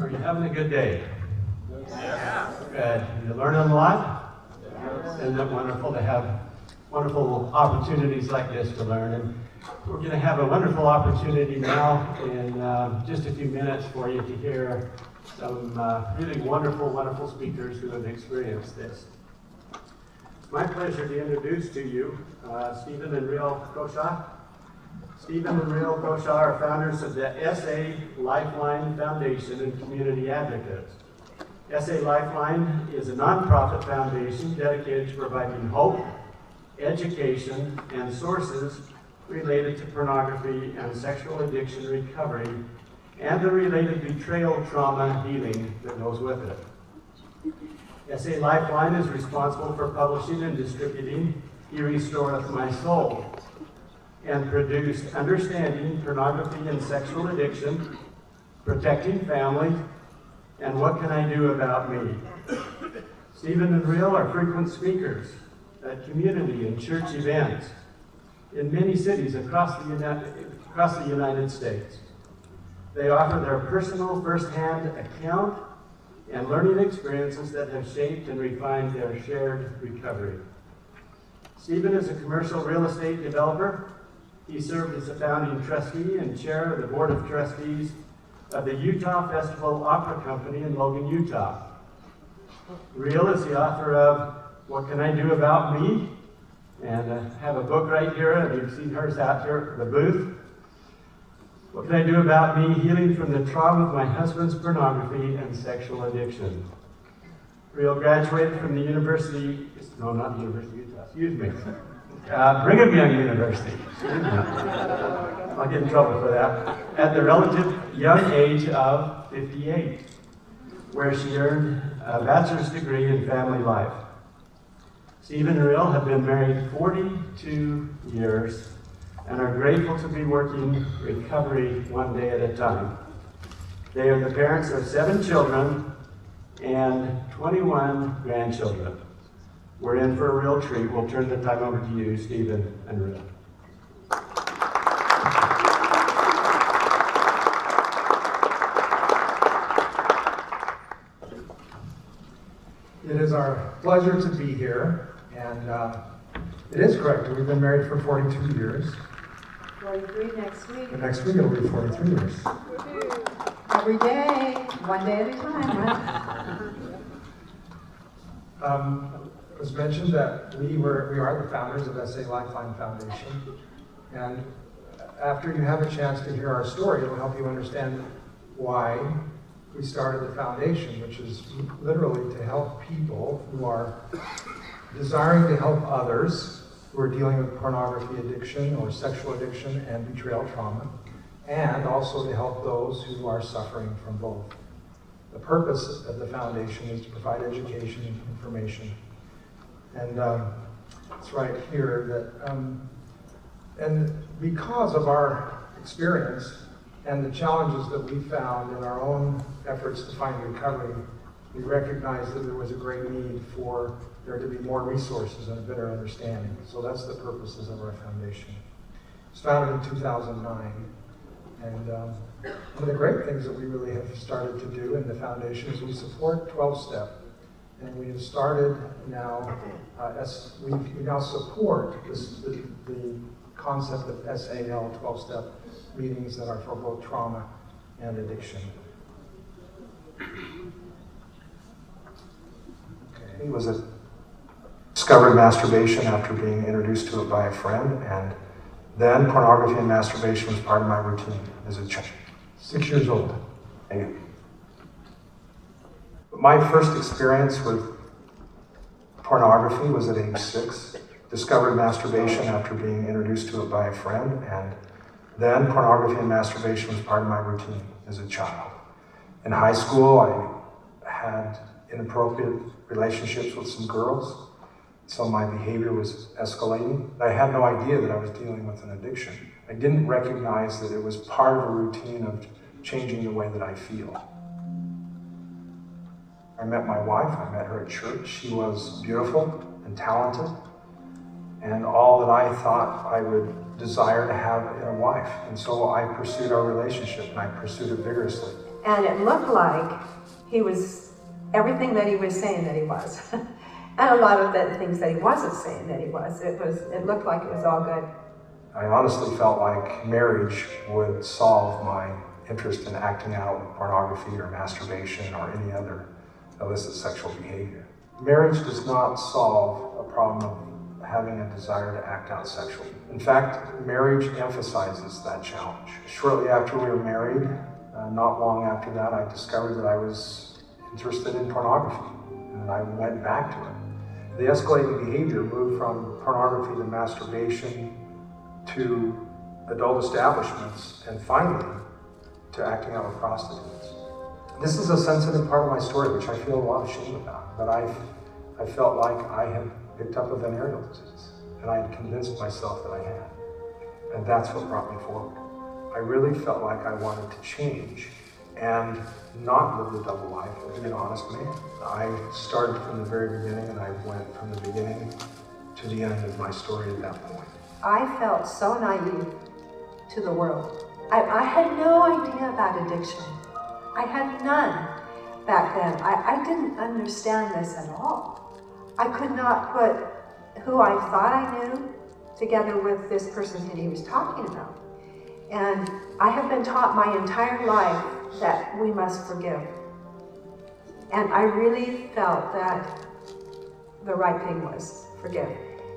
Are you having a good day? Yeah. Good. You learning a lot? Isn't it wonderful to have wonderful opportunities like this to learn? And we're going to have a wonderful opportunity now in just a few minutes for you to hear some really wonderful speakers who have experienced this. It's my pleasure to introduce to you Stephen and Rhyll Croshaw. Stephen and Rhyll Croshaw are founders of the SA Lifeline Foundation and Community Advocates. SA Lifeline is a nonprofit foundation dedicated to providing hope, education, and sources related to pornography and sexual addiction recovery, and the related betrayal trauma healing that goes with it. SA Lifeline is responsible for publishing and distributing He Restoreth My Soul, and produced Understanding Pornography and Sexual Addiction, Protecting Family, and What Can I Do About Me? Stephen and Rhyll are frequent speakers at community and church events in many cities across the United States. They offer their personal first-hand account and learning experiences that have shaped and refined their shared recovery. Stephen is a commercial real estate developer. He served as a founding trustee and chair of the board of trustees of the Utah Festival Opera Company in Logan, Utah. Rhyll is the author of What Can I Do About Me? And I have a book right here, and you've seen hers out here at the booth. What Can I Do About Me? Healing from the Trauma of My Husband's Pornography and Sexual Addiction. Rhyll graduated from the University, no, not the University of Utah, excuse me. Brigham Young University. I'll get in trouble for that. At the relative young age of 58, where she earned a bachelor's degree in family life. Stephen and Rhyll have been married 42 years and are grateful to be working recovery one day at a time. They are the parents of 7 children and 21 grandchildren. We're in for a real treat. We'll turn the time over to you, Stephen and Rhyll. It is our pleasure to be here, and it is correct. We've been married for 42 years. 43 next week. And next week it'll be 43 years. Every day, one day at a time, right? It was mentioned that we are the founders of SA Lifeline Foundation, and after you have a chance to hear our story, it'll help you understand why we started the foundation, which is literally to help people who are desiring to help others who are dealing with pornography addiction or sexual addiction and betrayal trauma, and also to help those who are suffering from both. The purpose of the foundation is to provide education and information. And it's right here that, and because of our experience and the challenges that we found in our own efforts to find recovery, we recognized that there was a great need for there to be more resources and a better understanding. So that's the purposes of our foundation. It was founded in 2009. And one of the great things that we really have started to do in the foundation is we support 12-step. And we have started now, we now support the concept of SAL 12-step meetings that are for both trauma and addiction. Okay. He was discovered masturbation after being introduced to it by a friend, and then pornography and masturbation was part of my routine as a child. 6 years old. My first experience with pornography was at age 6. Discovered masturbation after being introduced to it by a friend, and then pornography and masturbation was part of my routine as a child. In high school, I had inappropriate relationships with some girls, so my behavior was escalating. I had no idea that I was dealing with an addiction. I didn't recognize that it was part of a routine of changing the way that I feel. I met my wife, I met her at church. She was beautiful and talented, and all that I thought I would desire to have in a wife. And so I pursued our relationship, and I pursued it vigorously. And it looked like he was everything that he was saying that he was. And a lot of the things that he wasn't saying that he was. It looked like it was all good. I honestly felt like marriage would solve my interest in acting out pornography or masturbation or any other illicit sexual behavior. Marriage does not solve a problem of having a desire to act out sexually. In fact, marriage emphasizes that challenge. Shortly after we were married, not long after that, I discovered that I was interested in pornography, and I went back to it. The escalating behavior moved from pornography to masturbation to adult establishments, and finally, to acting out with prostitutes. This is a sensitive part of my story, which I feel a lot of shame about, but I felt like I had picked up a venereal disease, and I had convinced myself that I had. And that's what brought me forward. I really felt like I wanted to change and not live the double life and be an honest man. I started from the very beginning, and I went from the beginning to the end of my story at that point. I felt so naive to the world. I had no idea about addiction. I had none back then. I didn't understand this at all. I could not put who I thought I knew together with this person that he was talking about. And I have been taught my entire life that we must forgive. And I really felt that the right thing was forgive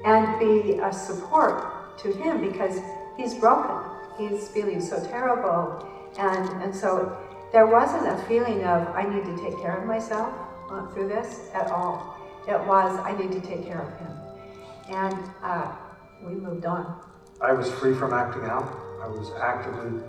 and be a support to him, because he's broken. He's feeling so terrible. And so there wasn't a feeling of I need to take care of myself through this at all. It was I need to take care of him. And we moved on. I was free from acting out. I was actively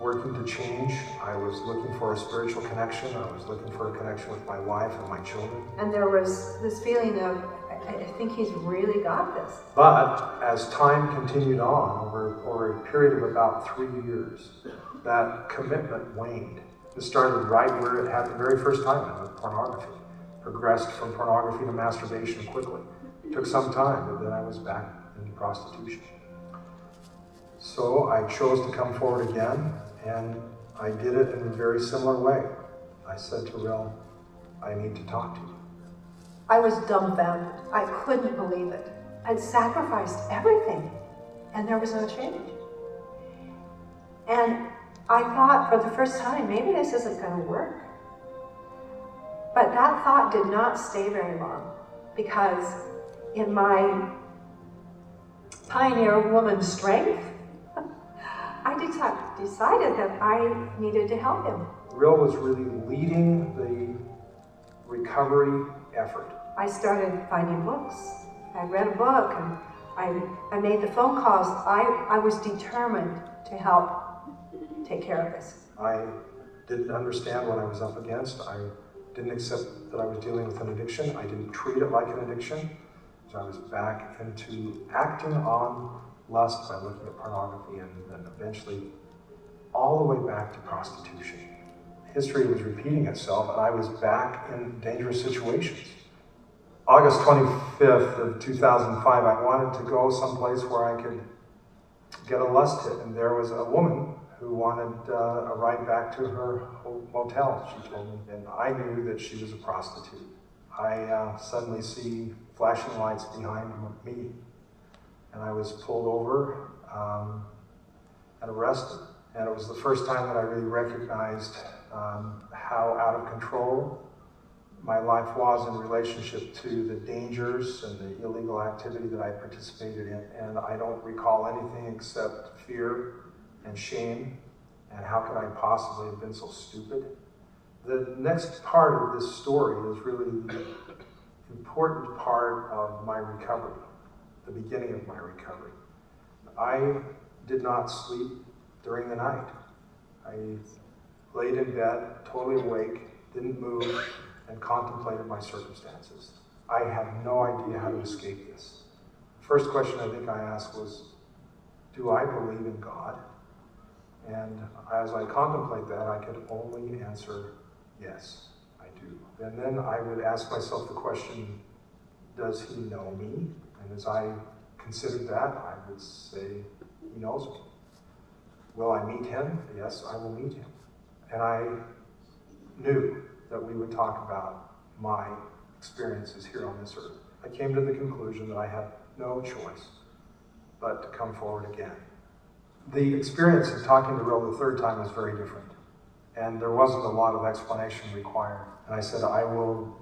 working to change. I was looking for a spiritual connection. I was looking for a connection with my wife and my children. And there was this feeling of, I think he's really got this. But as time continued on, over a period of about 3 years, that commitment waned. It started right where it happened the very first time, with pornography. Progressed from pornography to masturbation quickly. It took some time, but then I was back into prostitution. So I chose to come forward again, and I did it in a very similar way. I said to Rhyll, I need to talk to you. I was dumbfounded. I couldn't believe it. I'd sacrificed everything, and there was no change. And I thought for the first time, maybe this isn't going to work. But that thought did not stay very long, because in my pioneer woman strength, I decided that I needed to help him. Rhyll was really leading the recovery effort. I started finding books. I read a book, and I made the phone calls. I was determined to help take care of this. I didn't understand what I was up against. I didn't accept that I was dealing with an addiction. I didn't treat it like an addiction. So I was back into acting on lust by looking at pornography, and then eventually all the way back to prostitution. History was repeating itself, and I was back in dangerous situations. August 25th of 2005, I wanted to go someplace where I could get a lust hit, and there was a woman who wanted a ride back to her motel, she told me, and I knew that she was a prostitute. I suddenly see flashing lights behind me, and I was pulled over and arrested. And it was the first time that I really recognized how out of control my life was in relationship to the dangers and the illegal activity that I participated in. And I don't recall anything except fear and shame, and how could I possibly have been so stupid? The next part of this story is really the important part of my recovery, the beginning of my recovery. I did not sleep during the night. I laid in bed, totally awake, didn't move, and contemplated my circumstances. I had no idea how to escape this. The first question I think I asked was, do I believe in God? And as I contemplate that, I could only answer, yes, I do. And then I would ask myself the question, does he know me? And as I considered that, I would say, he knows me. Will I meet him? Yes, I will meet him. and I knew that we would talk about my experiences here on this earth, I came to the conclusion that I had no choice but to come forward again. The experience of talking to Rhyll the third time was very different, and there wasn't a lot of explanation required. And I said, I will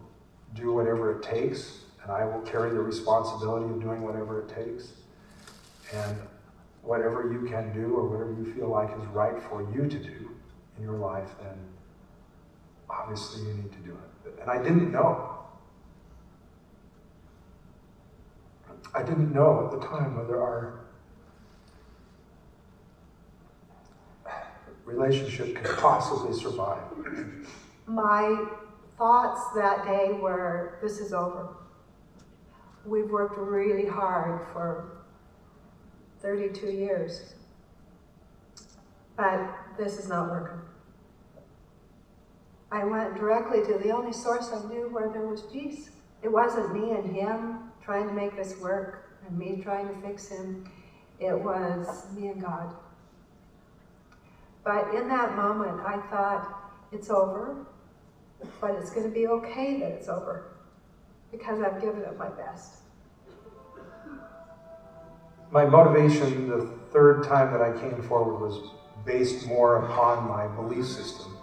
do whatever it takes, and I will carry the responsibility of doing whatever it takes. And whatever you can do or whatever you feel like is right for you to do in your life, then obviously you need to do it. And I didn't know. I didn't know at the time whether our relationship could possibly survive. My thoughts that day were, this is over. We've worked really hard for 32 years, but this is not working. I went directly to the only source I knew where there was peace. It wasn't me and him trying to make this work and me trying to fix him. It was me and God. But in that moment, I thought, it's over, but it's going to be okay that it's over because I've given it my best. My motivation the third time that I came forward was based more upon my belief system.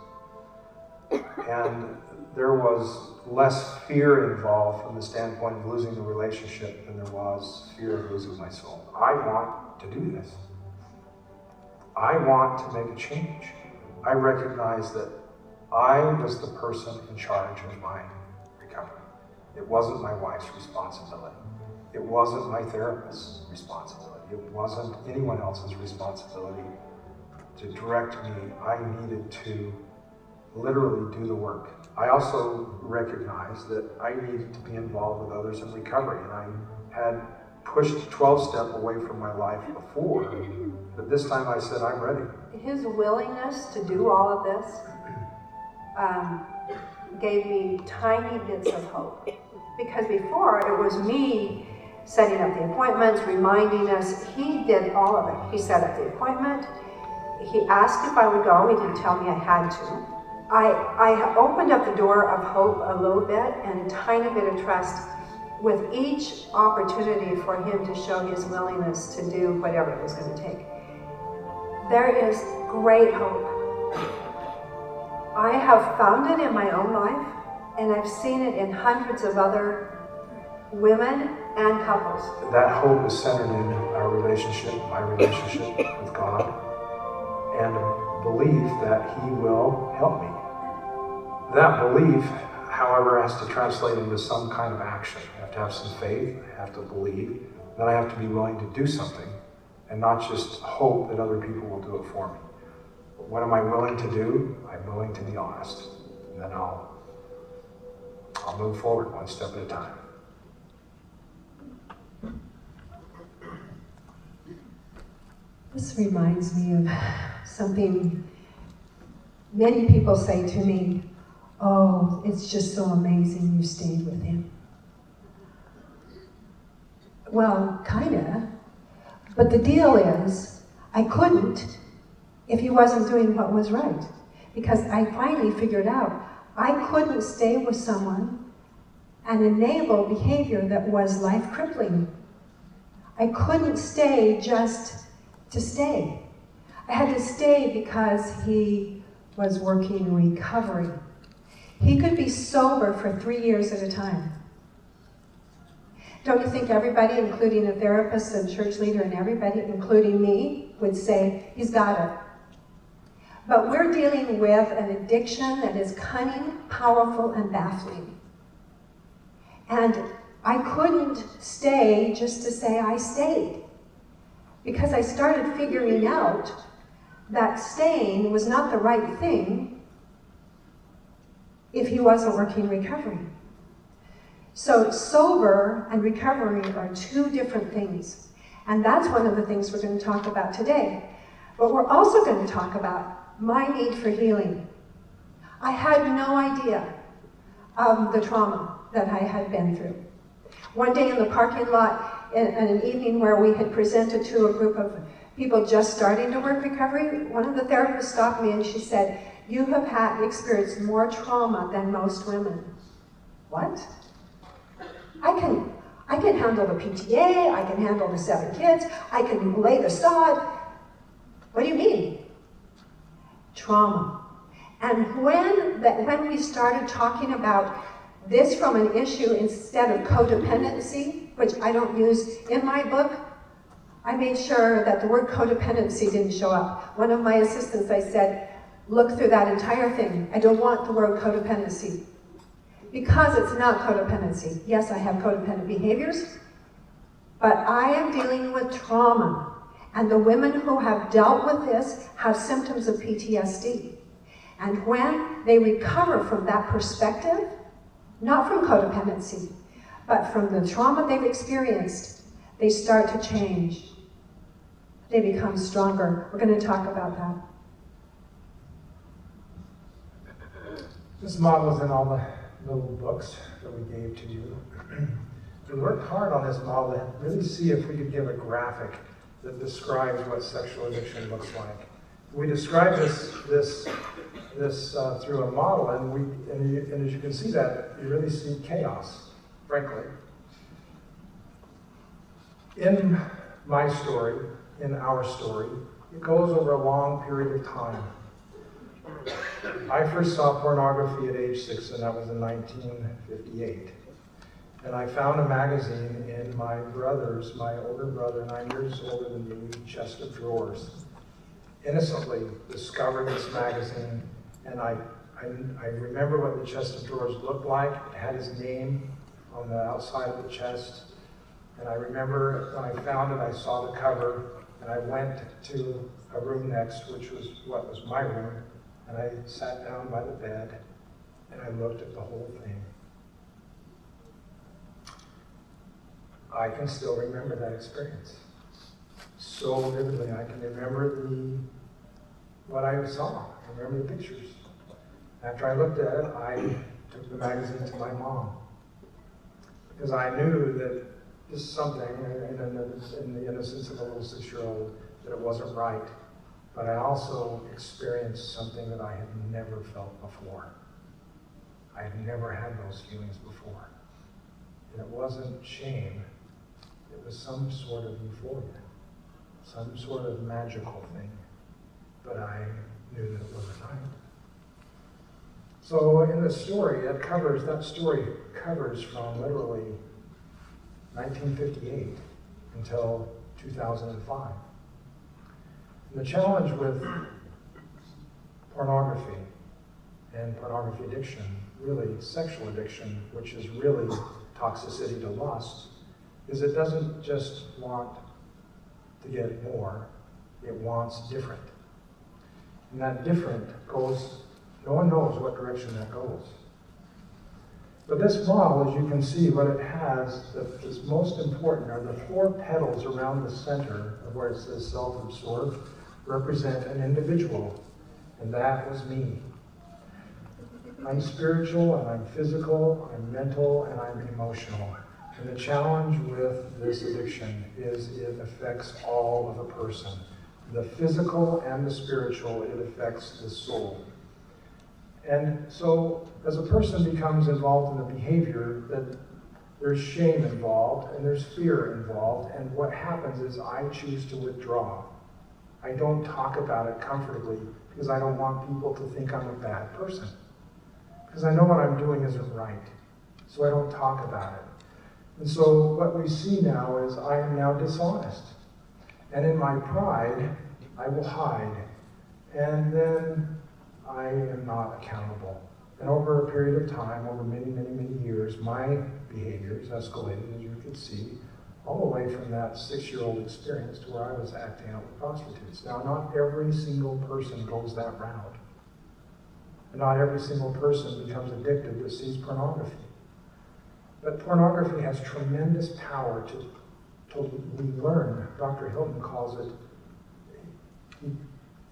And there was less fear involved from the standpoint of losing the relationship than there was fear of losing my soul. I want to do this. I want to make a change. I recognize that I was the person in charge of my recovery. It wasn't my wife's responsibility. It wasn't my therapist's responsibility. It wasn't anyone else's responsibility to direct me. I needed to literally do the work. I also recognized that I needed to be involved with others in recovery, and I had pushed 12-step away from my life before, but this time I said, I'm ready. His willingness to do all of this gave me tiny bits of hope. Because before, it was me setting up the appointments, reminding us. He did all of it. He set up the appointment. He asked if I would go. He didn't tell me I had to. I opened up the door of hope a little bit and a tiny bit of trust with each opportunity for him to show his willingness to do whatever it was going to take. There is great hope. I have found it in my own life, and I've seen it in hundreds of other women and couples. That hope is centered in our relationship, my relationship with God, and a belief that He will help me. That belief, however, has to translate into some kind of action. I have to have some faith, I have to believe, then I have to be willing to do something and not just hope that other people will do it for me. But what am I willing to do? I'm willing to be honest. And then I'll move forward one step at a time. This reminds me of something many people say to me, oh, it's just so amazing you stayed with him. Well, kinda. But the deal is, I couldn't if he wasn't doing what was right. Because I finally figured out I couldn't stay with someone and enable behavior that was life-crippling. I couldn't stay just to stay. I had to stay because he was working recovery. He could be sober for 3 years at a time. Don't you think everybody, including a therapist and church leader and everybody, including me, would say, he's got it. But we're dealing with an addiction that is cunning, powerful, and baffling. And I couldn't stay just to say I stayed. Because I started figuring out that staying was not the right thing if he wasn't working recovery. So sober and recovery are two different things. And that's one of the things we're going to talk about today. But we're also going to talk about my need for healing. I had no idea of the trauma that I had been through. One day in the parking lot, in an evening where we had presented to a group of people just starting to work recovery, one of the therapists stopped me and she said, You have experienced more trauma than most women. What? I can handle the PTA, I can handle the 7 kids, I can lay the sod. What do you mean? Trauma. And when we started talking about this from an issue instead of codependency, which I don't use in my book, I made sure that the word codependency didn't show up. One of my assistants, I said, look through that entire thing. I don't want the word codependency. Because it's not codependency. Yes, I have codependent behaviors, but I am dealing with trauma. And the women who have dealt with this have symptoms of PTSD. And when they recover from that perspective, not from codependency, but from the trauma they've experienced, they start to change. They become stronger. We're going to talk about that. This model is in all the little books that we gave to you. We worked hard on this model to really see if we could give a graphic that describes what sexual addiction looks like. We describe this through a model, and as you can see that, you really see chaos, frankly. In my story, in our story, it goes over a long period of time. I first saw pornography at age 6, and that was in 1958. And I found a magazine in my older brother, 9 years older than me, chest of drawers. Innocently discovered this magazine, and I remember what the chest of drawers looked like. It had his name on the outside of the chest. And I remember when I found it, I saw the cover, and I went to a room next, which was what was my room, and I sat down by the bed, and I looked at the whole thing. I can still remember that experience so vividly. I can remember what I saw. I remember the pictures. After I looked at it, I took the magazine to my mom, because I knew that this is something, in the innocence of a little 6-year-old, that it wasn't right. But I also experienced something that I had never felt before. I had never had those feelings before. And it wasn't shame. It was some sort of euphoria, some sort of magical thing. But I knew that it wasn't right. So in the story, that story covers from literally 1958 until 2005. And the challenge with pornography and pornography addiction, really sexual addiction, which is really toxicity to lust, is it doesn't just want to get more, it wants different. And that different goes, no one knows what direction that goes. But this model, as you can see, what it has that is most important are the 4 petals around the center of where it says self-absorbed represent an individual, and that was me. I'm spiritual, and I'm physical, I'm mental, and I'm emotional. And the challenge with this addiction is it affects all of a person. The physical and the spiritual, it affects the soul. And so, as a person becomes involved in the behavior, that there's shame involved, and there's fear involved, and what happens is I choose to withdraw. I don't talk about it comfortably, because I don't want people to think I'm a bad person. Because I know what I'm doing isn't right, so I don't talk about it. And so what we see now is I am now dishonest. And in my pride, I will hide. And then I am not accountable. And over a period of time, over many, many, many years, my behaviors escalated, as you could see, all the way from that 6-year-old experience to where I was acting out with prostitutes. Now, not every single person goes that route. And not every single person becomes addicted that sees pornography. But pornography has tremendous power to learn. Dr. Hilton calls it,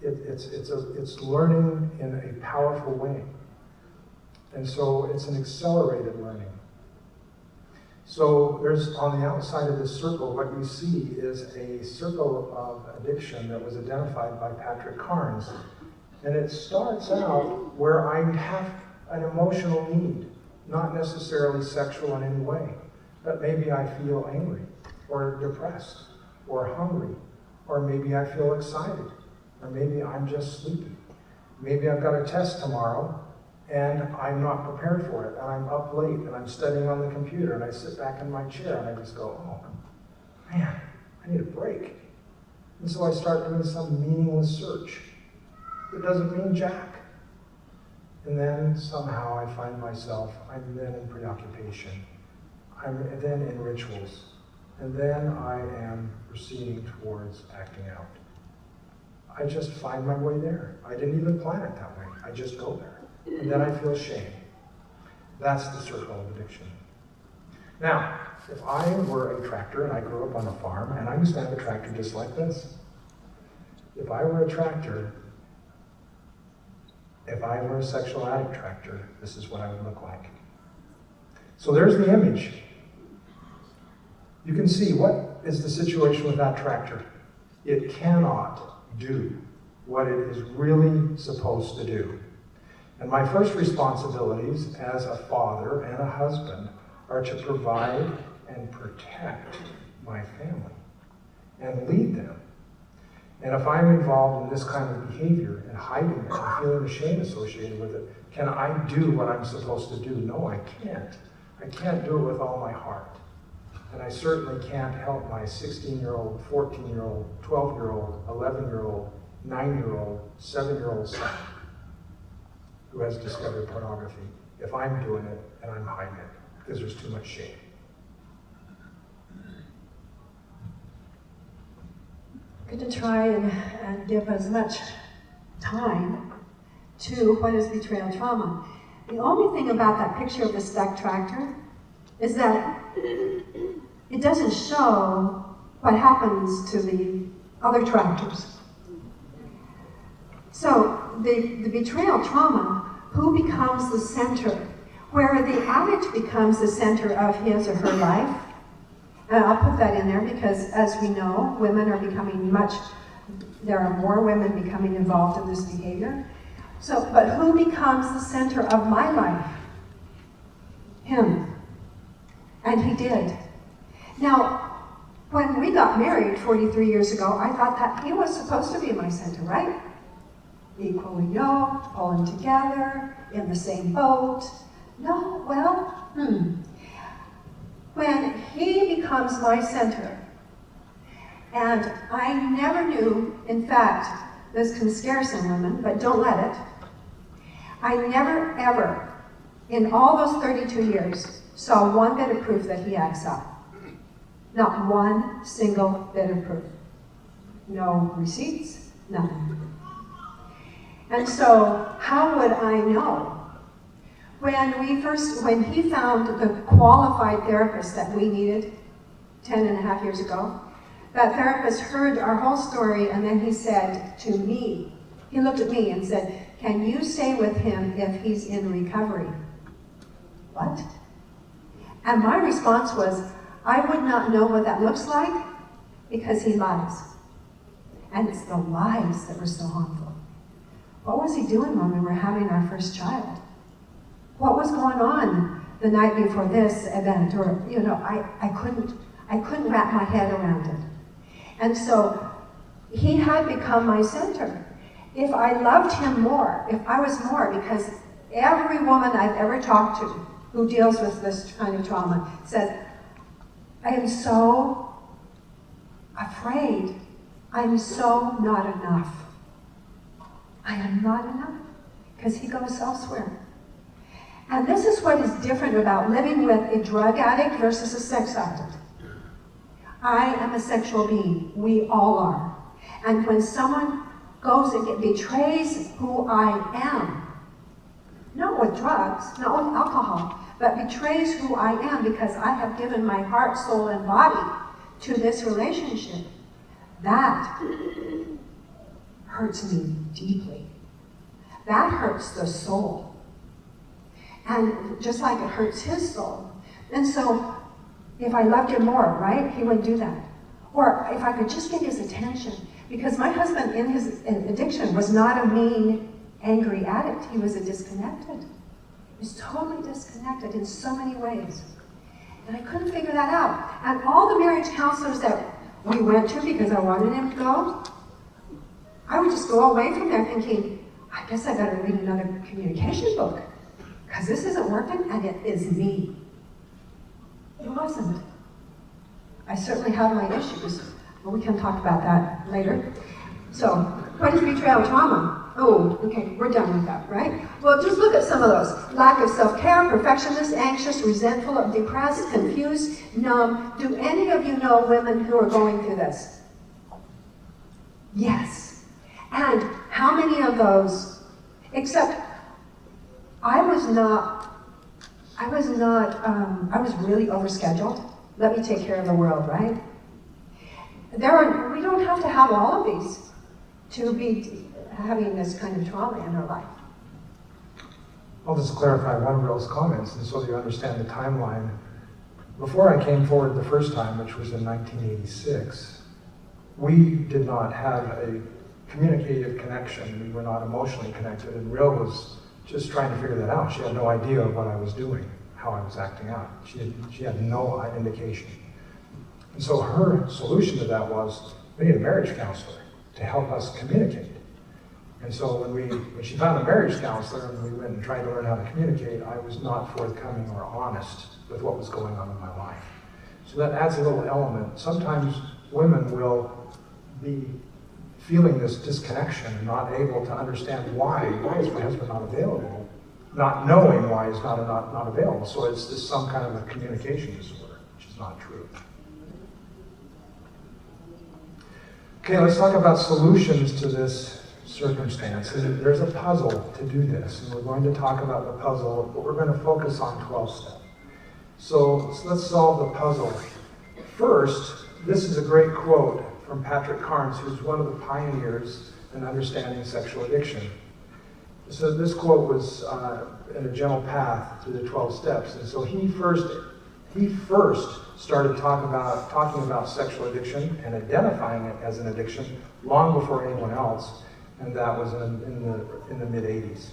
it's learning in a powerful way. And so it's an accelerated learning. So there's, on the outside of this circle, what you see is a circle of addiction that was identified by Patrick Carnes. And it starts out where I have an emotional need, not necessarily sexual in any way, but maybe I feel angry, or depressed, or hungry, or maybe I feel excited, or maybe I'm just sleepy. Maybe I've got a test tomorrow, and I'm not prepared for it, and I'm up late, and I'm studying on the computer, and I sit back in my chair, and I just go, oh, man, I need a break. And so I start doing some meaningless search. It doesn't mean jack. And then somehow I find myself, I'm then in preoccupation. I'm then in rituals. And then I am proceeding towards acting out. I just find my way there. I didn't even plan it that way. I just go there. And then I feel shame. That's the circle of addiction. Now, if I were a tractor and I grew up on a farm, and I used to have a tractor just like this. If I were a tractor, if I were a sexual addict tractor, this is what I would look like. So there's the image. You can see what is the situation with that tractor. It cannot do what it is really supposed to do. And my first responsibilities as a father and a husband are to provide and protect my family and lead them. And if I'm involved in this kind of behavior and hiding it and feeling the shame associated with it, can I do what I'm supposed to do? No, I can't. I can't do it with all my heart. And I certainly can't help my 16-year-old, 14-year-old, 12-year-old, 11-year-old, 9-year-old, 7-year-old son who has discovered pornography if I'm doing it and I'm hiding it because there's too much shame. I'm going to try and give as much time to what is betrayal trauma. The only thing about that picture of the stuck tractor is that it doesn't show what happens to the other tractors. So the betrayal trauma, who becomes the center, where the addict becomes the center of his or her life. And I'll put that in there because, as we know, women are becoming there are more women becoming involved in this behavior. So, but who becomes the center of my life? Him. And he did. Now, when we got married 43 years ago, I thought that he was supposed to be my center, right? Equally yoked, pulling together, in the same boat. No, well, When he becomes my center, and I never knew, in fact, this can scare some women, but don't let it. I never, ever, in all those 32 years, saw one bit of proof that he acts up. Not one single bit of proof. No receipts, nothing. And so, how would I know? When he found the qualified therapist that we needed 10.5 years ago, that therapist heard our whole story, and then he said to me, he looked at me and said, "Can you stay with him if he's in recovery?" What? And my response was, I would not know what that looks like because he lies. And it's the lies that were so harmful. What was he doing when we were having our first child? What was going on the night before this event? Or, I couldn't wrap my head around it. And so he had become my center. If I loved him more, if I was more, because every woman I've ever talked to who deals with this kind of trauma says, I am so afraid. I'm so not enough. I am not enough because he goes elsewhere. And this is what is different about living with a drug addict versus a sex addict. I am a sexual being. We all are. And when someone goes and betrays who I am, not with drugs, not with alcohol, but betrays who I am because I have given my heart, soul, and body to this relationship, that hurts me deeply. That hurts the soul. And just like it hurts his soul. And so, if I loved him more, right, he wouldn't do that. Or if I could just get his attention, Because my husband, in his addiction, was not a mean, angry addict. He was a disconnected. He was totally disconnected in so many ways. And I couldn't figure that out. And all the marriage counselors that we went to, because I wanted him to go, I would just go away from there thinking, I guess I better read another communication book, because this isn't working, and it is me. It wasn't. I certainly have my issues, but we can talk about that later. So, what is betrayal trauma? Oh, okay, we're done with that, right? Well, just look at some of those. Lack of self-care, perfectionist, anxious, resentful, depressed, confused, numb. Do any of you know women who are going through this? Yes. And how many of those, except I was really overscheduled. Let me take care of the world, right? We don't have to have all of these to be having this kind of trauma in our life. I'll just clarify one of Rhyll's comments, and so that you understand the timeline. Before I came forward the first time, which was in 1986, we did not have a communicative connection. We were not emotionally connected, and Rhyll was just trying to figure that out. She had no idea what I was doing, how I was acting out. She had no indication. And so her solution to that was, we need a marriage counselor to help us communicate. And so when she found a marriage counselor and we went and tried to learn how to communicate, I was not forthcoming or honest with what was going on in my life. So that adds a little element. Sometimes women will be feeling this disconnection and not able to understand why is my husband not available, not knowing why he's not available. So it's just some kind of a communication disorder, which is not true. Okay, let's talk about solutions to this circumstance. And there's a puzzle to do this, and we're going to talk about the puzzle, but we're going to focus on 12-step. So let's solve the puzzle. First, this is a great quote from Patrick Carnes, who's one of the pioneers in understanding sexual addiction. So this quote was in a gentle path to the 12 steps, and so he first started talking about sexual addiction and identifying it as an addiction long before anyone else, and that was in the mid-'80s.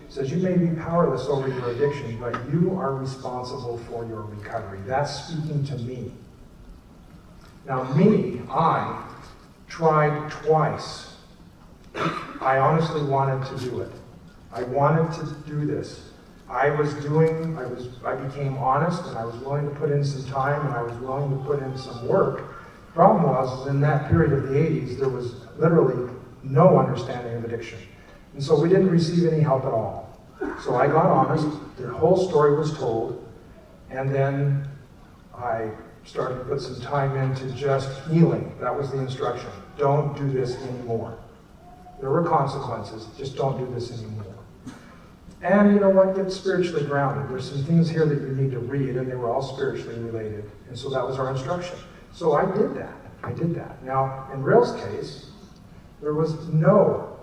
He says, you may be powerless over your addiction, but you are responsible for your recovery. That's speaking to me. Now I tried twice. I honestly wanted to do it. I wanted to do this. I became honest, and I was willing to put in some time, and I was willing to put in some work. Problem was, in that period of the 80s, there was literally no understanding of addiction. And so we didn't receive any help at all. So I got honest, the whole story was told, and then I started to put some time into just healing. That was the instruction. Don't do this anymore. There were consequences, just don't do this anymore. And you know what, get spiritually grounded. There's some things here that you need to read, and they were all spiritually related. And so that was our instruction. So I did that. Now, in Rhyll's case, there was no.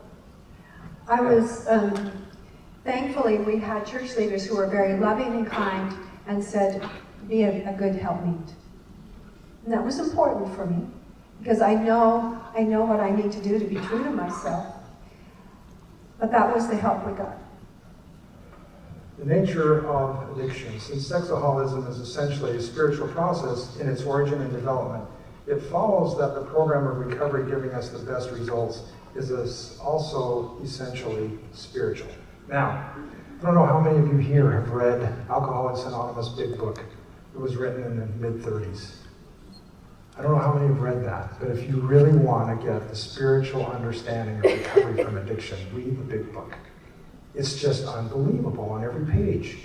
Thankfully, we had church leaders who were very loving and kind and said, be a good helpmeet. And that was important for me, because I know what I need to do to be true to myself. But that was the help we got. The nature of addiction, since sexaholism is essentially a spiritual process in its origin and development, it follows that the program of recovery giving us the best results is also essentially spiritual. Now, I don't know how many of you here have read Alcoholics Anonymous' big book. It was written in the mid-'30s. I don't know how many have read that, but if you really want to get the spiritual understanding of recovery from addiction, read the big book. It's just unbelievable on every page.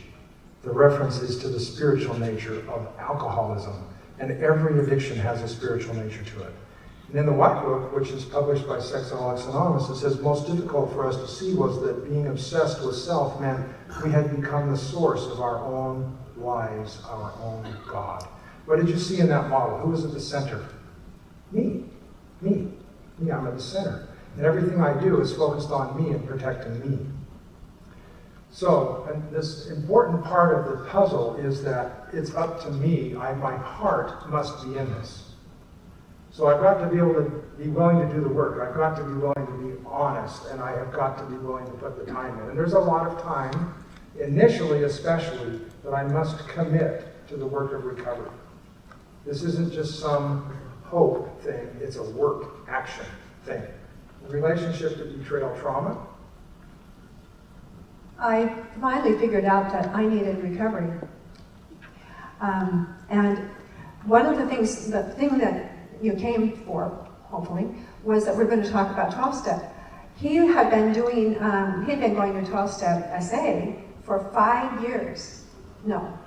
The references to the spiritual nature of alcoholism, and every addiction has a spiritual nature to it. And in the White Book, which is published by Sexaholics Anonymous, it says, most difficult for us to see was that being obsessed with self meant we had become the source of our own lives, our own God. What did you see in that model? Who was at the center? Me, I'm at the center. And everything I do is focused on me and protecting me. So, and this important part of the puzzle is that it's up to me. My heart must be in this. So I've got to be able to be willing to do the work. I've got to be willing to be honest, and I have got to be willing to put the time in. And there's a lot of time, initially especially, that I must commit to the work of recovery. This isn't just some hope thing, it's a work, action thing. In relationship to betrayal trauma, I finally figured out that I needed recovery. And one of the things, the thing that you came for, hopefully, was that we're going to talk about 12-step. He had been doing, he had been going to 12-step SA for 5 years. No,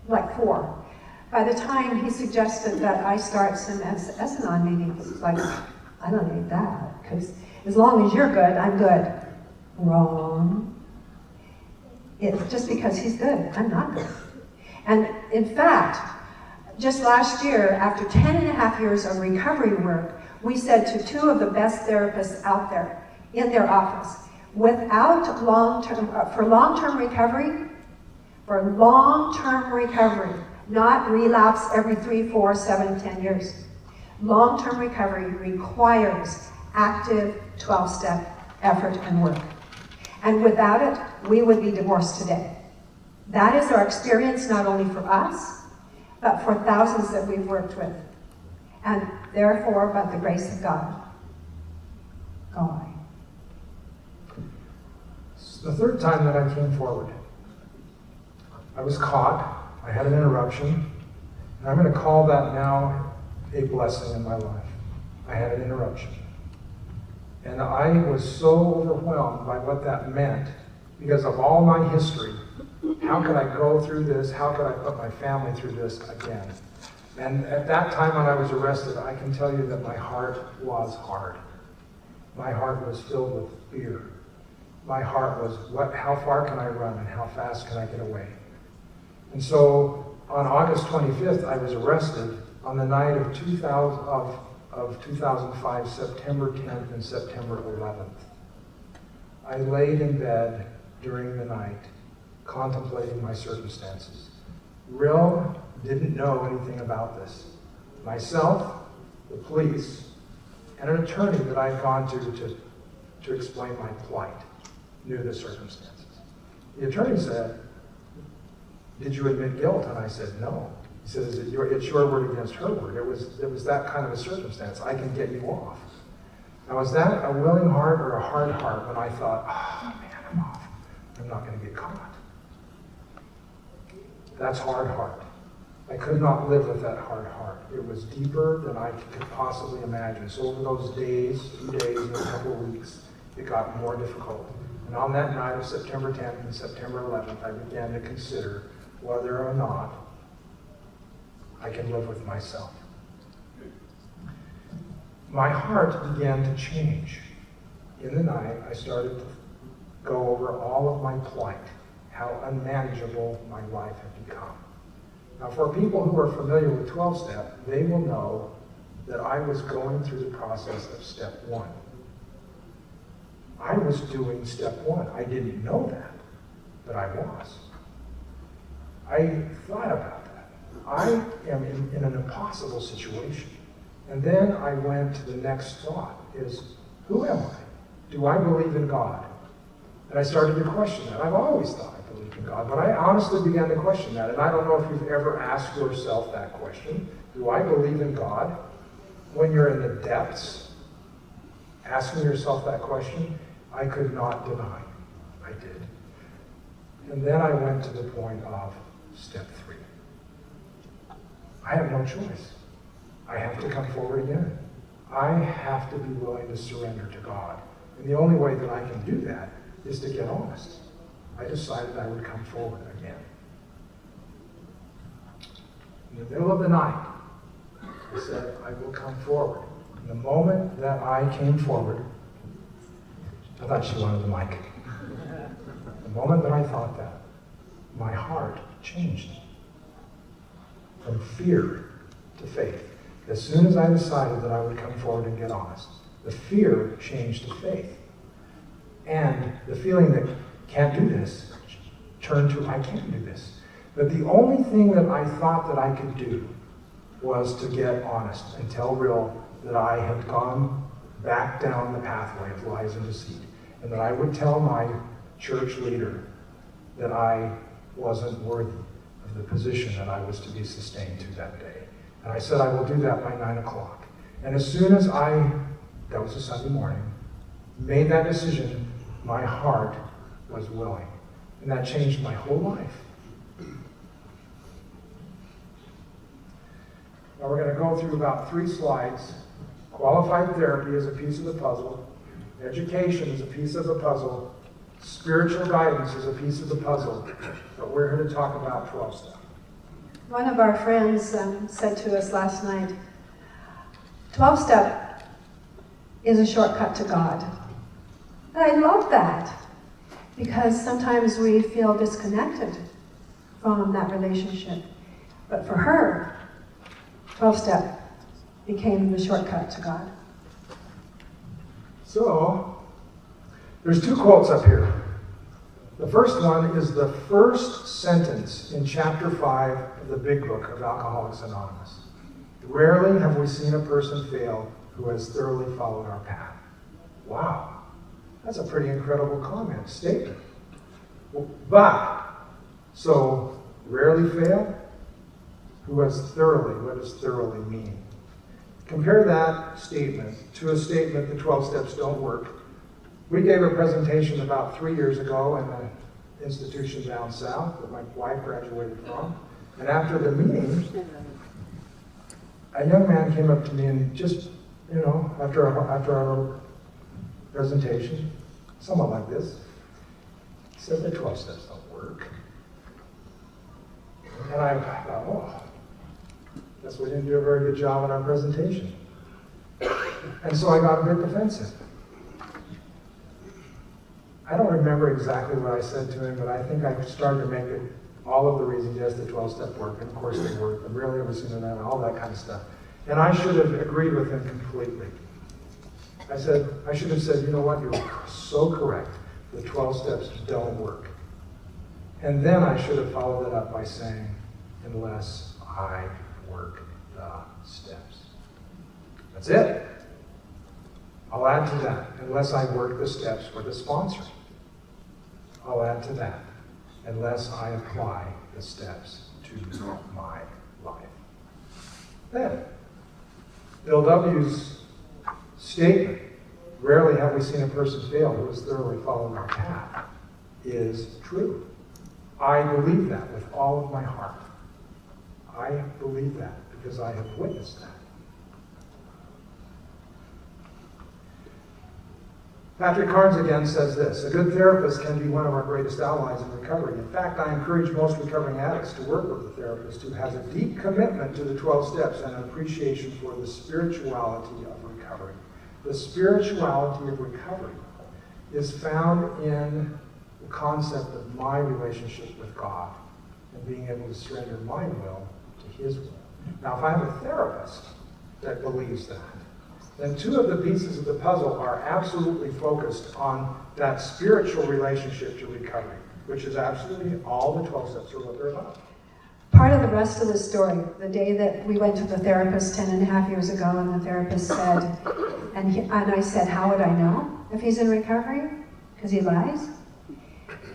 like 4. By the time he suggested that I start some S-Anon meetings, like, I don't need that, because as long as you're good, I'm good. Wrong. It's just because he's good, I'm not good. And in fact, just last year, after 10.5 years of recovery work, we said to 2 of the best therapists out there in their office, without for long-term recovery, not relapse every 3, 4, 7, 10 years. Long-term recovery requires active 12-step effort and work. And without it, we would be divorced today. That is our experience not only for us, but for thousands that we've worked with. And therefore, by the grace of God, go away. The third time that I came forward, I was caught, I had an interruption, and I'm going to call that now a blessing in my life. I had an interruption. And I was so overwhelmed by what that meant because of all my history. How could I go through this? How could I put my family through this again? And at that time when I was arrested, I can tell you that my heart was hard. My heart was filled with fear. My heart was, how far can I run and how fast can I get away? And so on August 25th, I was arrested on the night of 2005, September 10th and September 11th. I laid in bed during the night, contemplating my circumstances. Rhyll didn't know anything about this. Myself, the police, and an attorney that I'd gone to explain my plight knew the circumstances. The attorney said, "Did you admit guilt?" And I said, "No." He says, "It's your word against her word. It was that kind of a circumstance. I can get you off." Now, was that a willing heart or a hard heart when I thought, "Oh man, I'm off. I'm not going to get caught"? That's hard heart. I could not live with that hard heart. It was deeper than I could possibly imagine. So over those days, 2 days and a couple of weeks, it got more difficult. And on that night of September 10th and September 11th, I began to consider whether or not I can live with myself. My heart began to change. In the night, I started to go over all of my plight, how unmanageable my life had become. Now, for people who are familiar with 12-step, they will know that I was going through the process of step 1. I was doing step 1. I didn't know that, but I was. I thought about that. I am in an impossible situation. And then I went to the next thought is, who am I? Do I believe in God? And I started to question that. I've always thought I believed in God, but I honestly began to question that. And I don't know if you've ever asked yourself that question. Do I believe in God? When you're in the depths, asking yourself that question, I could not deny I did. And then I went to the point of step 3. I have no choice. I have to come forward again. I have to be willing to surrender to God. And the only way that I can do that is to get honest. I decided I would come forward again. In the middle of the night, I said, I will come forward. And the moment that I came forward, I thought she wanted the mic. The moment that I thought that, my heart changed from fear to faith. As soon as I decided that I would come forward and get honest, the fear changed to faith. And the feeling that can't do this turned to I can do this. But the only thing that I thought that I could do was to get honest and tell Rhyll that I had gone back down the pathway of lies and deceit, and that I would tell my church leader that I wasn't worthy of the position that I was to be sustained to that day. And I said I will do that by 9 o'clock. And as soon as that was a Sunday morning, made that decision, my heart was willing. And that changed my whole life. Now we're going to go through about 3 slides. Qualified therapy is a piece of the puzzle. Education is a piece of the puzzle. Spiritual guidance is a piece of the puzzle. But we're here to talk about 12-step. One of our friends said to us last night, 12-step is a shortcut to God. And I love that, because sometimes we feel disconnected from that relationship. But for her, 12-step became the shortcut to God. So, there's 2 quotes up here. The first one is the first sentence in chapter 5 of the big book of Alcoholics Anonymous. Rarely have we seen a person fail who has thoroughly followed our path. Wow, that's a pretty incredible statement. So rarely fail? Who has thoroughly, what does thoroughly mean? Compare that statement to a statement, the 12 steps don't work. We gave a presentation about 3 years ago in an institution down south that my wife graduated from. And after the meeting, a young man came up to me and just, after our presentation, somewhat like this, he said, the 12 steps don't work. And I thought, oh, guess we didn't do a very good job in our presentation. And so I got a bit defensive. I don't remember exactly what I said to him, but I think I started to make it all of the reasons, yes, the 12-step work, and of course they work, and rarely ever seen that, and all that kind of stuff. And I should have agreed with him completely. I should have said, you know what, you're so correct. The 12 steps don't work. And then I should have followed it up by saying, unless I work the steps. That's it. I'll add to that, unless I work the steps for the sponsor. I'll add to that, unless I apply the steps to my life. Then, Bill W.'s statement, rarely have we seen a person fail who has thoroughly followed our path, is true. I believe that with all of my heart. I believe that because I have witnessed that. Patrick Carnes again says this, a good therapist can be one of our greatest allies in recovery. In fact, I encourage most recovering addicts to work with a therapist who has a deep commitment to the 12 steps and an appreciation for the spirituality of recovery. The spirituality of recovery is found in the concept of my relationship with God and being able to surrender my will to His will. Now, if I have a therapist that believes that, then 2 of the pieces of the puzzle are absolutely focused on that spiritual relationship to recovery, which is absolutely all the 12 steps are what they're about. Part of the rest of the story, the day that we went to the therapist 10.5 years ago, and the therapist said, and I said, how would I know if he's in recovery? Because he lies.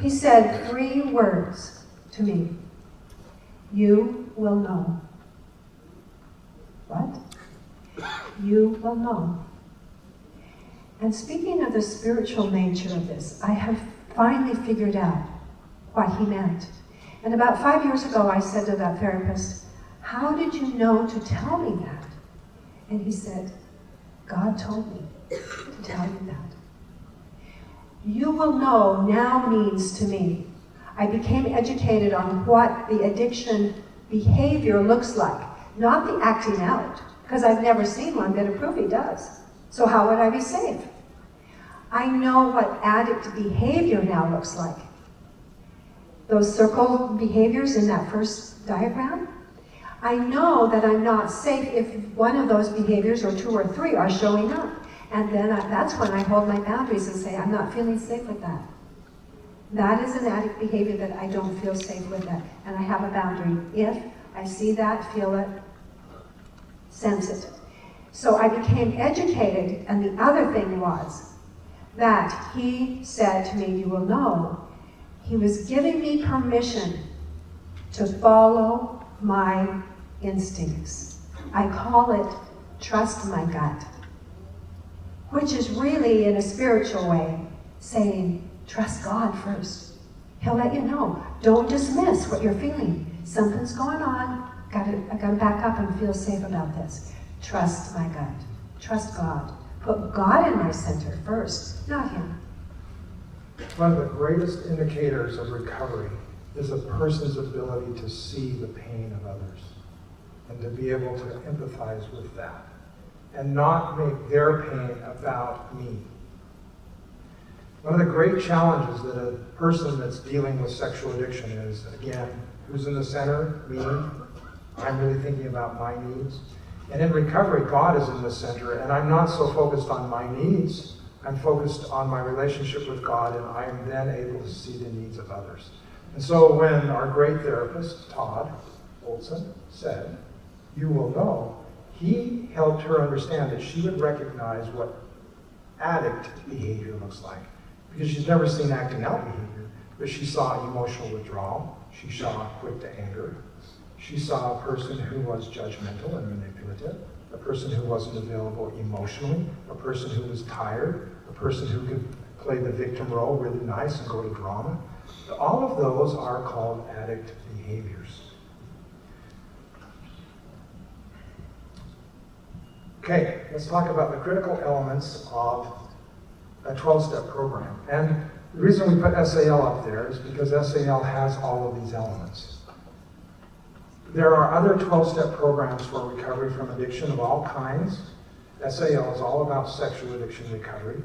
He said 3 words to me. You will know. What? You will know. And speaking of the spiritual nature of this, I have finally figured out what he meant. And about 5 years ago, I said to that therapist, how did you know to tell me that? And he said, God told me to tell you that. You will know now means to me, I became educated on what the addiction behavior looks like, not the acting out, because I've never seen one bit of proof he does. So how would I be safe? I know what addict behavior now looks like. Those circle behaviors in that first diagram, I know that I'm not safe if one of those behaviors, or 2 or 3, are showing up. And then that's when I hold my boundaries and say, I'm not feeling safe with that. That is an addict behavior that I don't feel safe with that. And I have a boundary. If I see that, feel it, sense it. So I became educated, and the other thing was that he said to me, you will know, he was giving me permission to follow my instincts. I call it trust my gut, which is really, in a spiritual way, saying, trust God first. He'll let you know. Don't dismiss what you're feeling. Something's going on. I gotta back up and feel safe about this. Trust my gut. Trust God. Put God in my center first, not him. One of the greatest indicators of recovery is a person's ability to see the pain of others and to be able to empathize with that and not make their pain about me. One of the great challenges that a person that's dealing with sexual addiction is, again, who's in the center? Me. I'm really thinking about my needs. And in recovery, God is in the center, and I'm not so focused on my needs. I'm focused on my relationship with God, and I am then able to see the needs of others. And so when our great therapist, Todd Olson, said, you will know, he helped her understand that she would recognize what addict behavior looks like. Because she's never seen acting out behavior, but she saw emotional withdrawal, she saw quick to anger, she saw a person who was judgmental and manipulative, a person who wasn't available emotionally, a person who was tired, a person who could play the victim role really nice and go to drama. All of those are called addict behaviors. Okay, let's talk about the critical elements of a 12-step program. And the reason we put SAL up there is because SAL has all of these elements. There are other 12-step programs for recovery from addiction of all kinds. SAL is all about sexual addiction recovery,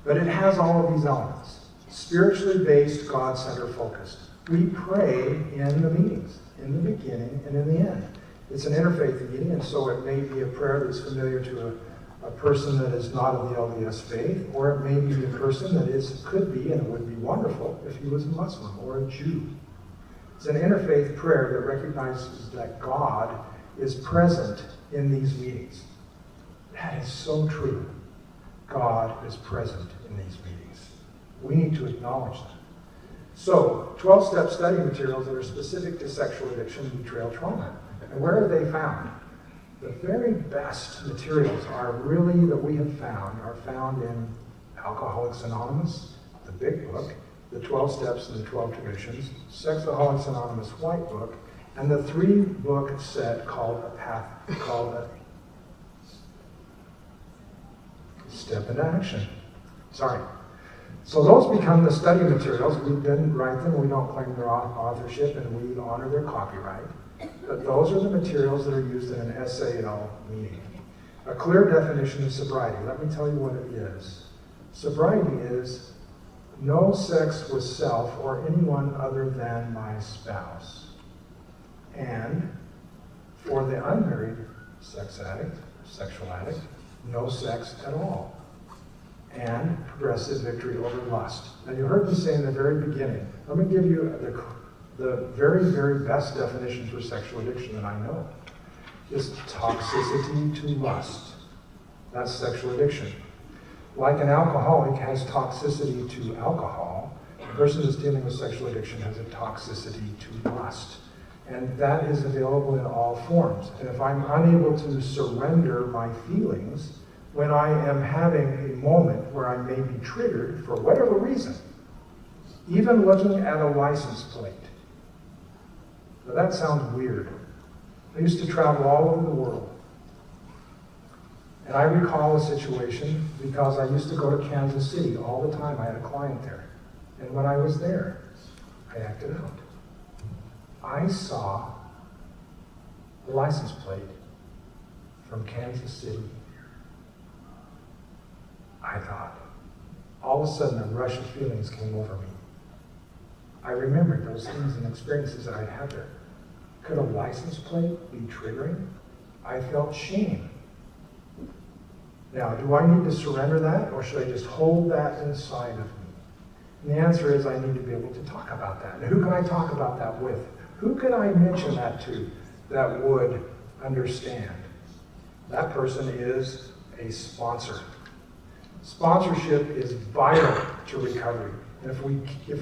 but it has all of these elements. Spiritually based, God-centered focused. We pray in the meetings, in the beginning and in the end. It's an interfaith meeting, and so it may be a prayer that's familiar to a person that is not of the LDS faith, or it may be a person that could be, and it would be wonderful if he was a Muslim or a Jew. It's an interfaith prayer that recognizes that God is present in these meetings. That is so true. God is present in these meetings. We need to acknowledge that. So, 12-step study materials that are specific to sexual addiction and betrayal trauma. And where are they found? The very best materials that we have found are found in Alcoholics Anonymous, the Big Book, the 12 Steps and the 12 Traditions, Sexaholics Anonymous White Book, and the 3-book set called a Step into Action. Sorry. So those become the study materials. We didn't write them, we don't claim their authorship, and we honor their copyright. But those are the materials that are used in an SAL meeting. A clear definition of sobriety. Let me tell you what it is. Sobriety is no sex with self or anyone other than my spouse. And for the unmarried sex addict, sexual addict, no sex at all. And progressive victory over lust. Now you heard me say in the very beginning, let me give you the very, very best definition for sexual addiction that I know. Is toxicity to lust. That's sexual addiction. Like an alcoholic has toxicity to alcohol, the person who's dealing with sexual addiction has a toxicity to lust. And that is available in all forms. And if I'm unable to surrender my feelings when I am having a moment where I may be triggered for whatever reason, even looking at a license plate. Now that sounds weird. I used to travel all over the world. And I recall a situation because I used to go to Kansas City all the time. I had a client there. And when I was there, I acted out. I saw the license plate from Kansas City. I thought, all of a sudden a rush of feelings came over me. I remembered those things and experiences that I had there. Could a license plate be triggering? I felt shame. Now, do I need to surrender that, or should I just hold that inside of me? And the answer is I need to be able to talk about that. And who can I talk about that with? Who can I mention that to that would understand? That person is a sponsor. Sponsorship is vital to recovery. And if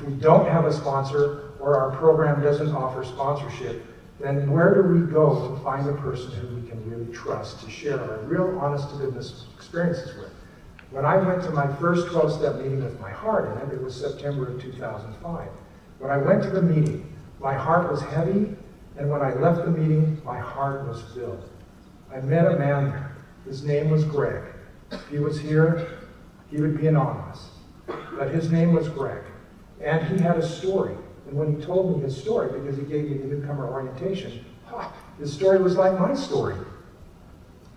we don't have a sponsor, or our program doesn't offer sponsorship, then where do we go to find a person who we can really trust to share our real honest-to-goodness experiences with? When I went to my first 12-step meeting with my heart in it, it was September of 2005. When I went to the meeting, my heart was heavy, and when I left the meeting, my heart was filled. I met a man there. His name was Greg. If he was here, he would be anonymous. But his name was Greg. And he had a story. And when he told me his story, because he gave me the newcomer orientation, his story was like my story.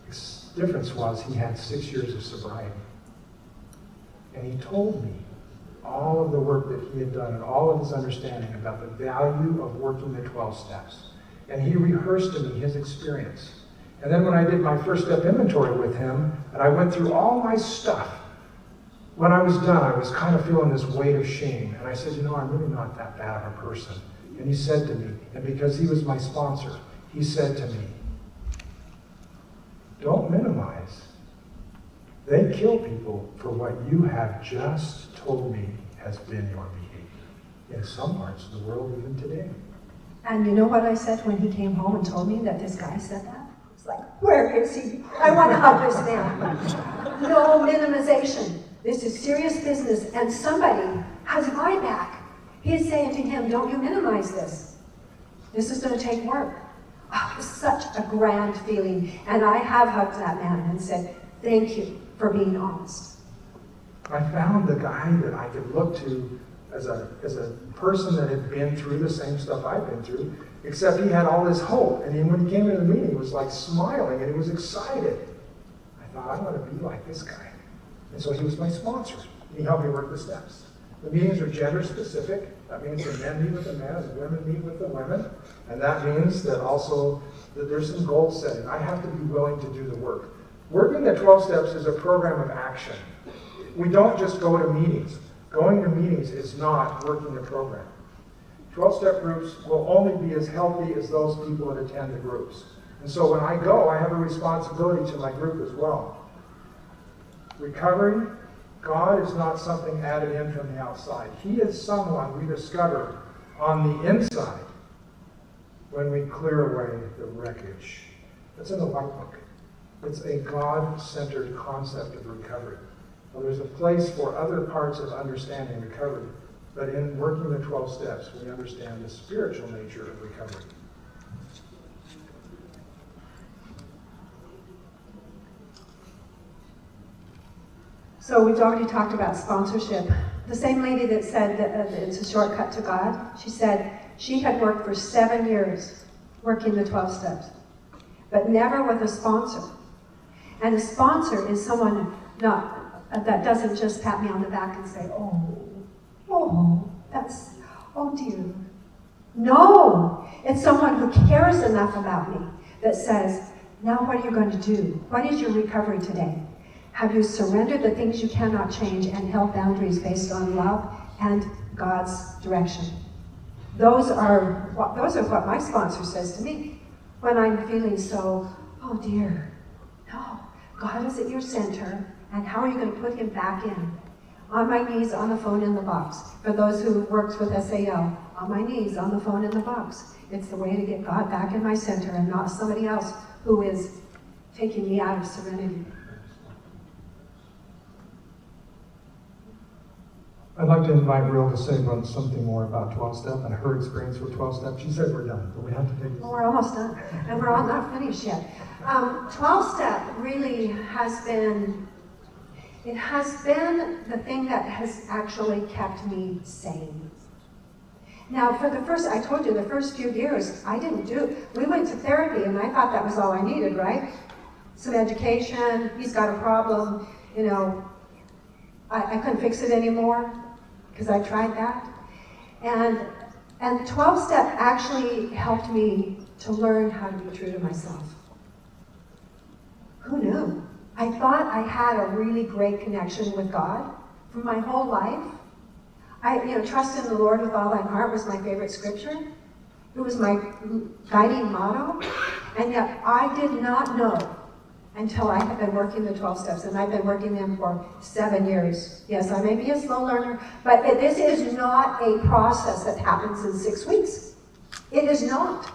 The difference was he had 6 years of sobriety. And he told me all of the work that he had done and all of his understanding about the value of working the 12 steps. And he rehearsed to me his experience. And then when I did my first step inventory with him, and I went through all my stuff, when I was done, I was kind of feeling this weight of shame. And I said, I'm really not that bad of a person. And he said to me, and because he was my sponsor, he said to me, don't minimize. They kill people for what you have just told me has been your behavior. In some parts of the world, even today. And you know what I said when he came home and told me that this guy said that? It's like, where is he? I want to help this man. No minimization. This is serious business, and somebody has my back. He's saying to him, don't you minimize this. This is going to take work. Oh, it's such a grand feeling. And I have hugged that man and said, thank you for being honest. I found the guy that I could look to as a person that had been through the same stuff I've been through, except he had all this hope. And then when he came into the meeting, he was like smiling and he was excited. I thought, I want to be like this guy. And so he was my sponsor. And he helped me work the steps. The meetings are gender specific. That means the men meet with the men and the women meet with the women. And that means that also that there's some goal setting. I have to be willing to do the work. Working the 12 steps is a program of action. We don't just go to meetings. Going to meetings is not working the program. 12-step groups will only be as healthy as those people that attend the groups. And so when I go, I have a responsibility to my group as well. Recovery, God is not something added in from the outside. He is someone we discover on the inside when we clear away the wreckage. That's in the White Book. It's a God-centered concept of recovery. Well, there's a place for other parts of understanding recovery, but in working the 12 steps, we understand the spiritual nature of recovery. So we've already talked about sponsorship. The same lady that said that it's a shortcut to God, she said she had worked for 7 years working the 12 steps, but never with a sponsor. And a sponsor is someone that doesn't just pat me on the back and say, oh dear. No, it's someone who cares enough about me that says, now what are you going to do? What is your recovery today? Have you surrendered the things you cannot change and held boundaries based on love and God's direction? Those are what my sponsor says to me when I'm feeling so, oh dear. No, God is at your center, and how are you going to put him back in? On my knees, on the phone, in the box. For those who worked with SAL, on my knees, on the phone, in the box. It's the way to get God back in my center and not somebody else who is taking me out of serenity. I'd like to invite Rhyll to say something more about 12-step and her experience with 12-step. She said we're done, but we have to take this. Well, we're almost done, and we're all not finished yet. 12-step really has been the thing that has actually kept me sane. Now, I told you, the first few years, we went to therapy, and I thought that was all I needed, right? Some education, he's got a problem, I couldn't fix it anymore, because I tried that. And 12-step actually helped me to learn how to be true to myself. Who knew? I thought I had a really great connection with God for my whole life. Trust in the Lord with all thine heart was my favorite scripture. It was my guiding motto. And yet I did not know until I have been working the 12 steps, and I've been working them for 7 years. Yes, I may be a slow learner, but this is not a process that happens in 6 weeks. It is not.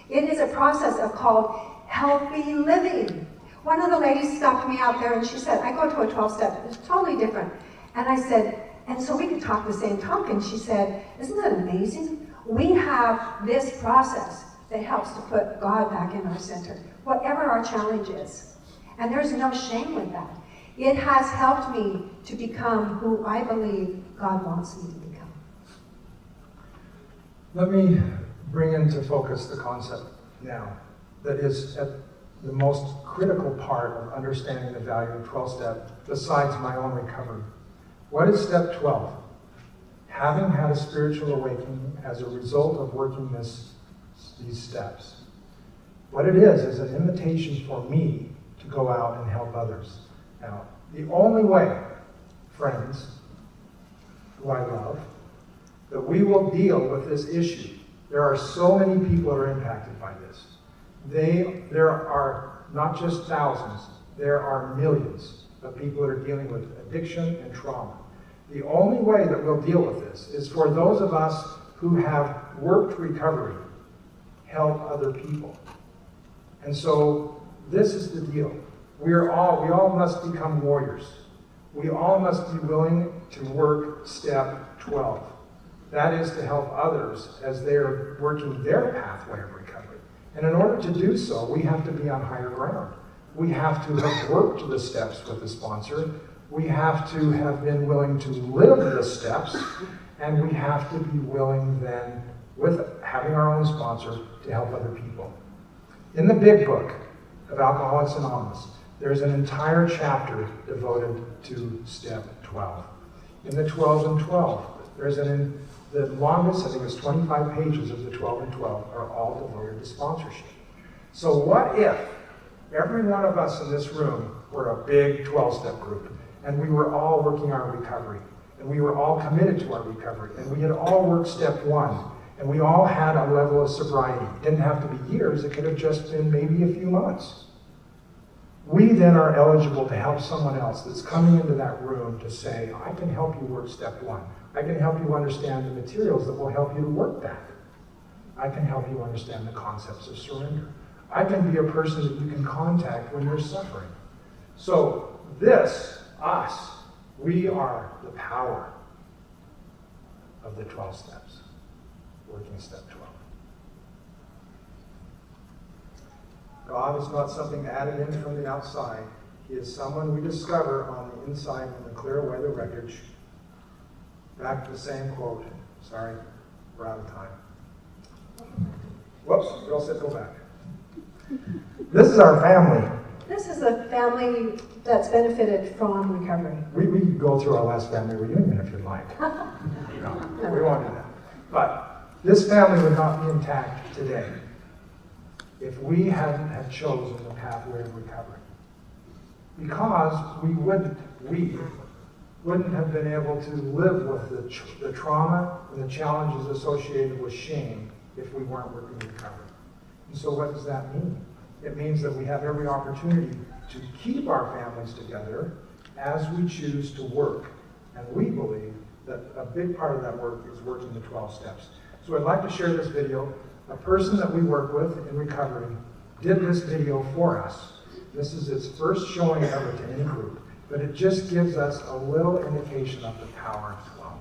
It is a process called healthy living. One of the ladies stopped me out there and she said, I go to a 12-step, it's totally different. And I said, and so we could talk the same talk, and she said, isn't that amazing? We have this process that helps to put God back in our center, whatever our challenge is. And there's no shame with that. It has helped me to become who I believe God wants me to become. Let me bring into focus the concept now that is at the most critical part of understanding the value of 12-step, besides my own recovery. What is step 12? Having had a spiritual awakening as a result of working these steps. What it is an invitation for me to go out and help others. Now, the only way, friends, who I love, that we will deal with this issue, there are so many people that are impacted by this. There are not just thousands, there are millions of people that are dealing with addiction and trauma. The only way that we'll deal with this is for those of us who have worked recovery, help other people. And so this is the deal. We all must become warriors. We all must be willing to work step 12. That is to help others as they're working their pathway of recovery. And in order to do so, we have to be on higher ground. We have to have worked the steps with the sponsor. We have to have been willing to live the steps. And we have to be willing then, with having our own sponsor, to help other people. In the big book of Alcoholics Anonymous, there's an entire chapter devoted to step 12. In the 12 and 12, there's the longest, I think it's 25 pages of the 12 and 12 are all devoted to sponsorship. So what if every one of us in this room were a big 12-step group, and we were all working our recovery, and we were all committed to our recovery, and we had all worked step 1, and we all had a level of sobriety. It didn't have to be years, it could have just been maybe a few months. We then are eligible to help someone else that's coming into that room to say, I can help you work step 1. I can help you understand the materials that will help you to work that. I can help you understand the concepts of surrender. I can be a person that you can contact when you're suffering. So this, us, we are the power of the 12 steps, working step 12. God is not something added in from the outside. He is someone we discover on the inside when we clear away the wreckage. Back to the same quote. Sorry, we're out of time. Whoops, you all said go back. This is our family. This is a family that's benefited from recovery. We can go through our last family reunion if you'd like. No, we won't do that. But this family would not be intact today if we hadn't have chosen the pathway of recovery. Because we wouldn't have been able to live with the trauma and the challenges associated with shame if we weren't working recovery. And so what does that mean? It means that we have every opportunity to keep our families together as we choose to work. And we believe that a big part of that work is working the 12 steps. So I'd like to share this video. A person that we work with in recovery did this video for us. This is its first showing ever to any group, but it just gives us a little indication of the power of 12.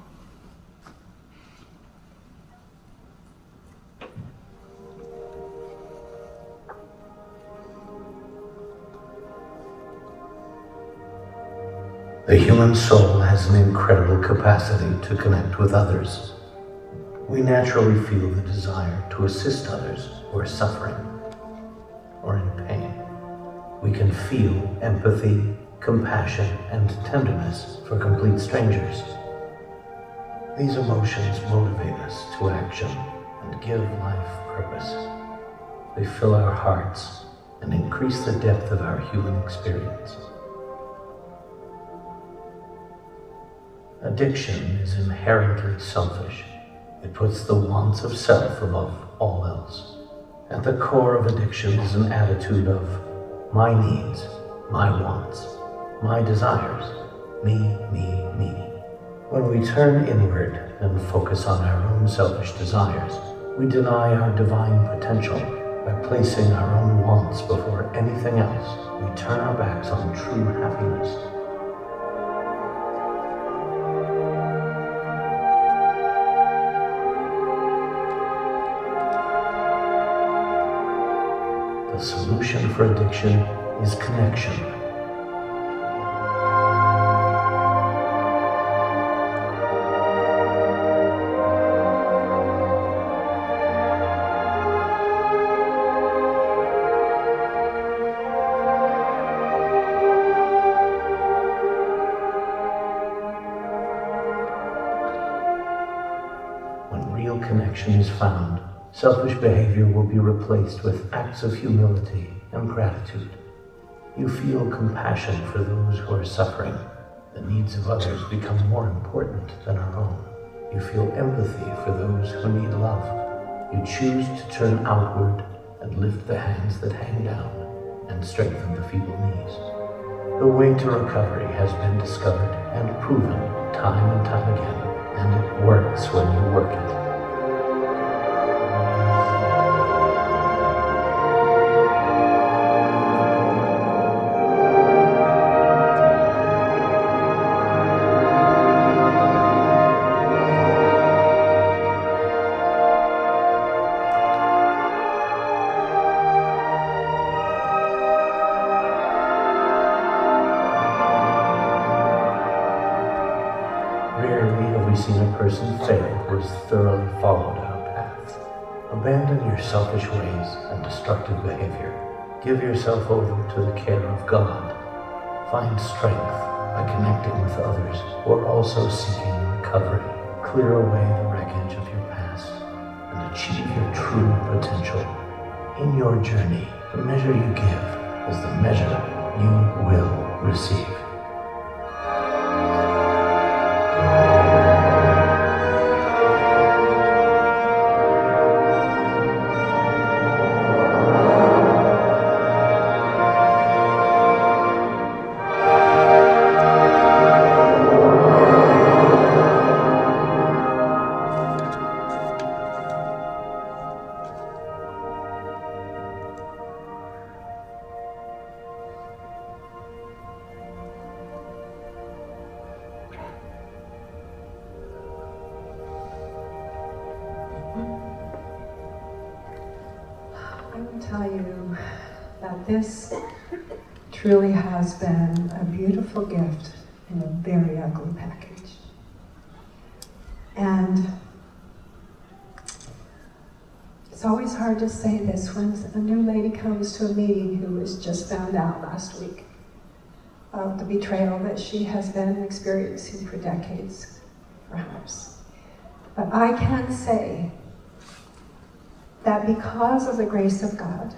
The human soul has an incredible capacity to connect with others. We naturally feel the desire to assist others who are suffering or in pain. We can feel empathy, compassion, and tenderness for complete strangers. These emotions motivate us to action and give life purpose. They fill our hearts and increase the depth of our human experience. Addiction is inherently selfish. It puts the wants of self above all else. At the core of addiction is an attitude of my needs my wants, my desires, me, me, me. When we turn inward and focus on our own selfish desires, we deny our divine potential. By placing our own wants before anything else, we turn our backs on true happiness. The solution for addiction is connection. When real connection is found, selfish behavior will be replaced with acts of humility and gratitude. You feel compassion for those who are suffering. The needs of others become more important than our own. You feel empathy for those who need love. You choose to turn outward and lift the hands that hang down and strengthen the feeble knees. The way to recovery has been discovered and proven time and time again, and it works when you work it. Rarely have we seen a person fail who has thoroughly followed our paths. Abandon your selfish ways and destructive behavior. Give yourself over to the care of God. Find strength by connecting with others who are also seeking recovery. Clear away the wreckage of your past and achieve your true potential. In your journey, the measure you give is the measure you will receive. I will tell you that this truly has been a beautiful gift in a very ugly package. And it's always hard to say this when a new lady comes to a meeting who was just found out last week of the betrayal that she has been experiencing for decades, perhaps. But I can say that because of the grace of God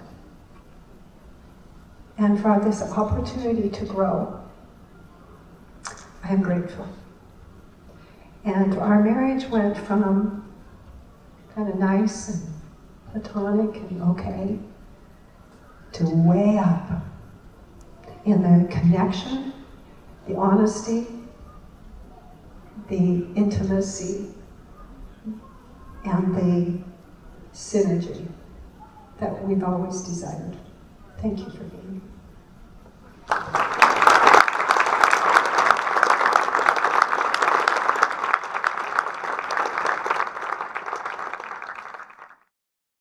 and for this opportunity to grow, I am grateful. And our marriage went from kind of nice and platonic and okay to way up in the connection, the honesty, the intimacy, and the synergy that we've always desired. Thank you for being here.